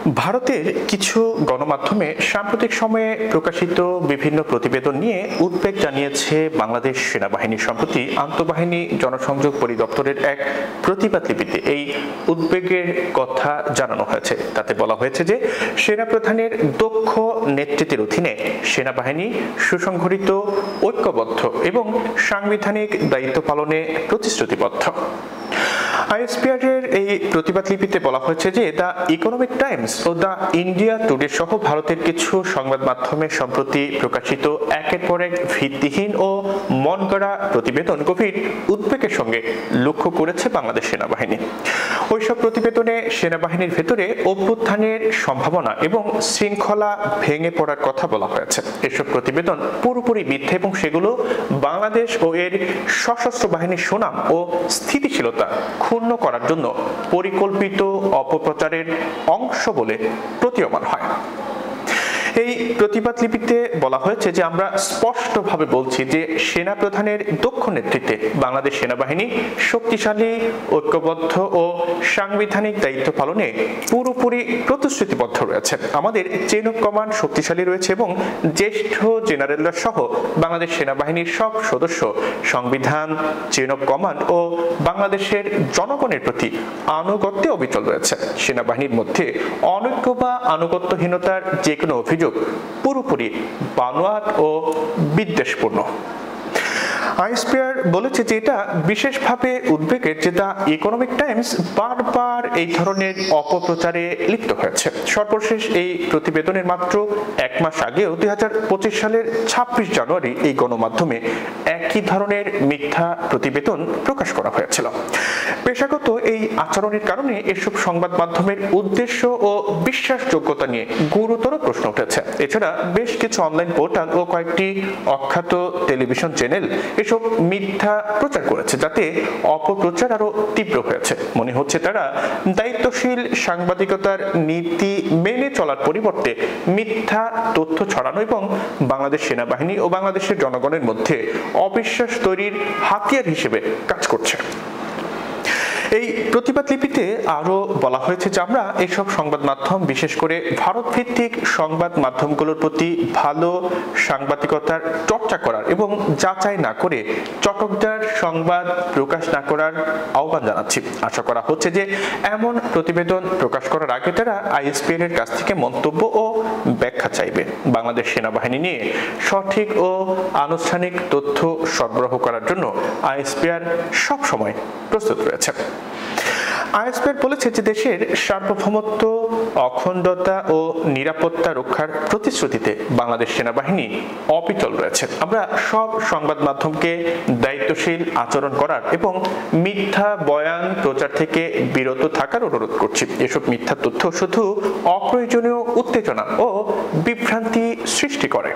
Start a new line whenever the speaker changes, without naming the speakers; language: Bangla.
ভারতের কিছু গণমাধ্যমে সাম্প্রতিক সময়ে প্রকাশিত বিভিন্ন প্রতিবেদন নিয়ে উদ্বেগ জানিয়েছে বাংলাদেশ সেনাবাহিনী। সম্প্রতি আন্তঃবাহিনী জনসংযোগ পরিদপ্তরের এক প্রতিবাদ লিপিতে এই উদ্বেগের কথা জানানো হয়েছে। তাতে বলা হয়েছে যে সেনাপ্রধানের দক্ষ নেতৃত্বের অধীনে সেনাবাহিনী সুসংগঠিত, ঐক্যবদ্ধ এবং সাংবিধানিক দায়িত্ব পালনে প্রতিশ্রুতিবদ্ধ। আইএসপিআর এর এই প্রতিবাদ লিপিতে বলা হয়েছে যে দ্য ইকোনমিক টাইমস ও দ্য ইন্ডিয়া টুডে সহ ভারতের কিছু সংবাদ মাধ্যমে সম্প্রতি প্রকাশিত একের পর এক ভিত্তিহীন ও মনগড়া প্রতিবেদন গভীর উদ্বেগের সঙ্গে লক্ষ্য করেছে বাংলাদেশ সেনাবাহিনী। ওইসব প্রতিবেদনে সেনাবাহিনীর ভেতরে অভ্যুত্থানের সম্ভাবনা এবং শৃঙ্খলা ভেঙে পড়ার কথা বলা হয়েছে। এসব প্রতিবেদন পুরোপুরি মিথ্যা এবং সেগুলো বাংলাদেশ ও এর সশস্ত্র বাহিনীর সুনাম ও স্থিতিশীলতা ক্ষুণ্ণ করার জন্য পরিকল্পিত অপপ্রচারের অংশ বলে প্রতীয়মান হয়। এই প্রতিবাদ লিপিতে বলা হয়েছে যে আমরা স্পষ্টভাবে বলছি যে সেনাপ্রধানের দক্ষ নেতৃত্বে বাংলাদেশ সেনাবাহিনী শক্তিশালী, ঐক্যবদ্ধ ও সাংবিধানিক দায়িত্ব পালনে পুরোপুরি প্রতিশ্রুতিবদ্ধ রয়েছে। আমাদের চেইন অফ কমান্ড শক্তিশালী রয়েছে এবং জ্যেষ্ঠ জেনারেলরা সহ বাংলাদেশ সেনাবাহিনীর সব সদস্য সংবিধান, চেইন অফ কমান্ড ও বাংলাদেশের জনগণের প্রতি আনুগত্যে অবিচল রয়েছে। সেনাবাহিনীর মধ্যে অনৈক্য বা আনুগত্যহীনতার যে কোনো অভিযোগ পুরোপুরি বানোয়াট ও বিদ্বেষপূর্ণ। আইএসপিআর বলেছে যে এটা বিশেষভাবে উদ্বেগের যে দ্য ইকোনমিক টাইমস বারবার এই ধরনের অপপ্রচারে লিপ্ত হয়েছে। সর্বশেষ এই প্রতিবেদনের মাত্র এক মাস আগেও 2025 সালের 26 জানুয়ারি এই গণমাধ্যমে একই ধরনের মিথ্যা প্রতিবেদন প্রকাশ করা হয়েছিল। পেশাগত এই আচরণের কারণে এসব সংবাদ মাধ্যমের উদ্দেশ্য ও বিশ্বাসযোগ্যতা নিয়ে গুরুতর প্রশ্ন উঠেছে। এছাড়া বেশ কিছু অনলাইন পোর্টাল ও কয়েকটি অখ্যাত টেলিভিশন চ্যানেল এসব মিথ্যা প্রচার করেছে, যাতে অপপ্রচার আরো তীব্র হয়েছে। মনে হচ্ছে তারা দায়িত্বশীল সাংবাদিকতার নীতি মেনে চলার পরিবর্তে মিথ্যা তথ্য ছড়ানো এবং বাংলাদেশ সেনাবাহিনী ও বাংলাদেশের জনগণের মধ্যে অবিশ্বাস তৈরির হাতিয়ার হিসেবে কাজ করছে। এই প্রতিবাদ লিপিতে আরো বলা হয়েছে যে আমরা এইসব সংবাদ মাধ্যম, বিশেষ করে ভারত ভিত্তিক সংবাদ মাধ্যমগুলোর প্রতি ভালো সাংবাদিকতার চর্চা করার এবং যাচাই না করে চটকদার সংবাদ প্রকাশ না করার আহ্বান জানাচ্ছি। আশা করা হচ্ছে যে এমন প্রতিবেদন প্রকাশ করার আগে তারা আইএসপিআর এর কাছ থেকে মন্তব্য ও ব্যাখ্যা চাইবে। বাংলাদেশ সেনাবাহিনী নিয়ে সঠিক ও আনুষ্ঠানিক তথ্য সরবরাহ করার জন্য আইএসপিআর সব সময় প্রস্তুত রয়েছে। আইএসপিআর বলেছে যে দেশের সার্বভৌমত্ব, অখণ্ডতা ও নিরাপত্তা রক্ষার প্রতিশ্রুতিতে বাংলাদেশ সেনাবাহিনী অবিচল রয়েছে। আমরা সব সংবাদ মাধ্যমকে দায়িত্বশীল আচরণ করার এবং মিথ্যা বয়ান প্রচার থেকে বিরত থাকার অনুরোধ করছি। এসব মিথ্যা তথ্য শুধু অপ্রয়োজনীয় উত্তেজনা ও বিভ্রান্তি সৃষ্টি করে।